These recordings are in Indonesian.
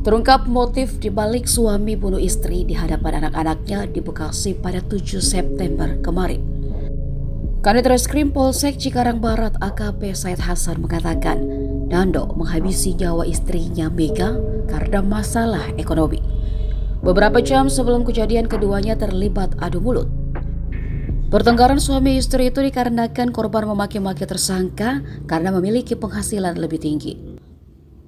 Terungkap motif dibalik suami bunuh istri di hadapan anak-anaknya di Bekasi pada 7 September kemarin. Kanit Reskrim Polsek Cikarang Barat AKP Said Hasan mengatakan, Nando menghabisi nyawa istrinya Mega karena masalah ekonomi. Beberapa jam sebelum kejadian, keduanya terlibat adu mulut. Pertengkaran suami istri itu dikarenakan korban memaki-maki tersangka karena memiliki penghasilan lebih tinggi.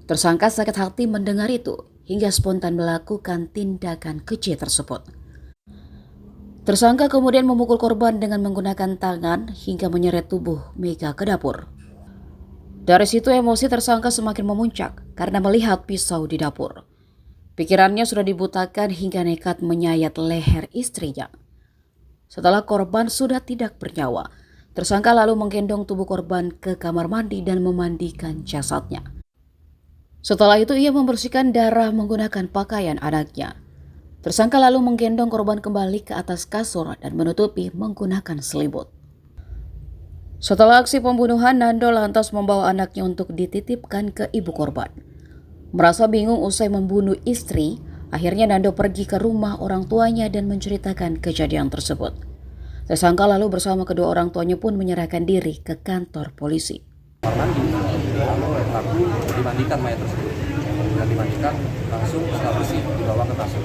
Tersangka sakit hati mendengar itu hingga spontan melakukan tindakan keji tersebut. Tersangka kemudian memukul korban dengan menggunakan tangan hingga menyeret tubuh Mega ke dapur. Dari situ emosi tersangka semakin memuncak karena melihat pisau di dapur. Pikirannya sudah dibutakan hingga nekat menyayat leher istrinya. Setelah korban sudah tidak bernyawa, tersangka lalu menggendong tubuh korban ke kamar mandi dan memandikan jasadnya. Setelah itu ia membersihkan darah menggunakan pakaian anaknya. Tersangka lalu menggendong korban kembali ke atas kasur dan menutupi menggunakan selimut. Setelah aksi pembunuhan, Nando lantas membawa anaknya untuk dititipkan ke ibu korban. Merasa bingung usai membunuh istri, akhirnya Nando pergi ke rumah orang tuanya dan menceritakan kejadian tersebut. Tersangka lalu bersama kedua orang tuanya pun menyerahkan diri ke kantor polisi. Mandi, lalu pelaku dimandikan mayat tersebut. Kemudian dimandikan, langsung setelah bersih dibawa ke kasur.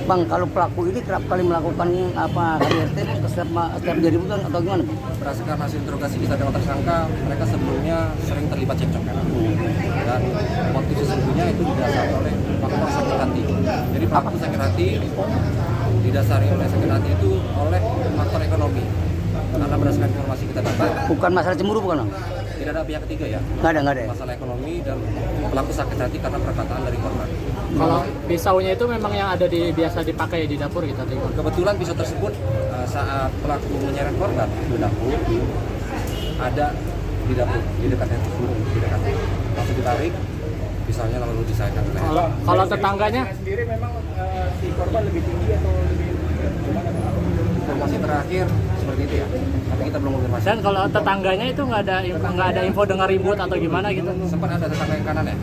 Bang, kalau pelaku ini kerap kali melakukan KDRT setiap jadi bukan atau gimana? Berdasarkan hasil interogasi kita dengan tersangka, mereka sebelumnya sering terlibat cekcok. Dan motif sesungguhnya itu didasari oleh faktor sakit hati. Jadi pelaku sakit hati didasari oleh sakit hati itu oleh faktor ekonomi. Karena berdasarkan informasi kita dapat, Bukan masalah cemburu bukan, Bang? tidak ada pihak ketiga ya. Nggak ada ya? Masalah ekonomi dan pelaku sakit hati karena perkataan dari korban. Kalau pisaunya itu memang yang ada biasa dipakai di dapur gitu atau gimana? Kebetulan pisau tersebut saat pelaku menyeret korban ke dapur, ada di dapur, di dekatnya tersebut, di dekatnya. Langsung ditarik, pisaunya lalu disayangkan oleh. Kalau tetangganya sendiri memang si korban lebih tinggi atau lebih gimana? Informasi terakhir seperti itu ya, tapi kita belum konfirmasi. dan kalau tetangganya itu nggak ada info dengar ribut atau gimana gitu? Sempat ada tetangga yang kanan ya.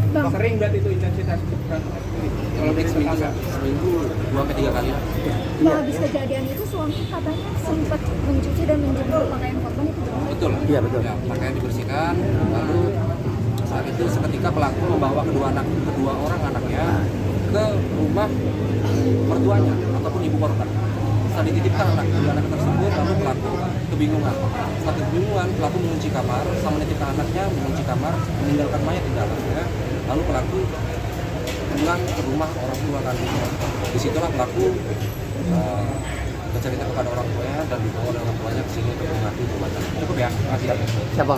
Sering berarti itu intensitas berantem sendiri. Kalau seminggu 2-3 kali. Nah, habis kejadian itu suami katanya sempat mencuci dan menjemur pakaian korban itu benar? Betul. Iya, betul. Ya, pakaian dibersihkan, lalu saat itu seketika pelaku membawa kedua orang anaknya ke rumah mertuanya ataupun ibu korban. Setelah dititipkan kedua anak tersebut, lalu pelaku kebingungan. Setelah kebingungan, pelaku mengunci kamar, sama menitipkan anaknya, mengunci kamar, meninggalkan mayat di dalamnya. Lalu pelaku pulang ke rumah orang tua kandungnya. Disitulah pelaku bercerita kepada orang tuanya dan dibawa oleh orang tuanya ke sini untuk mengadu. Cukup ya, makasih. Siapa?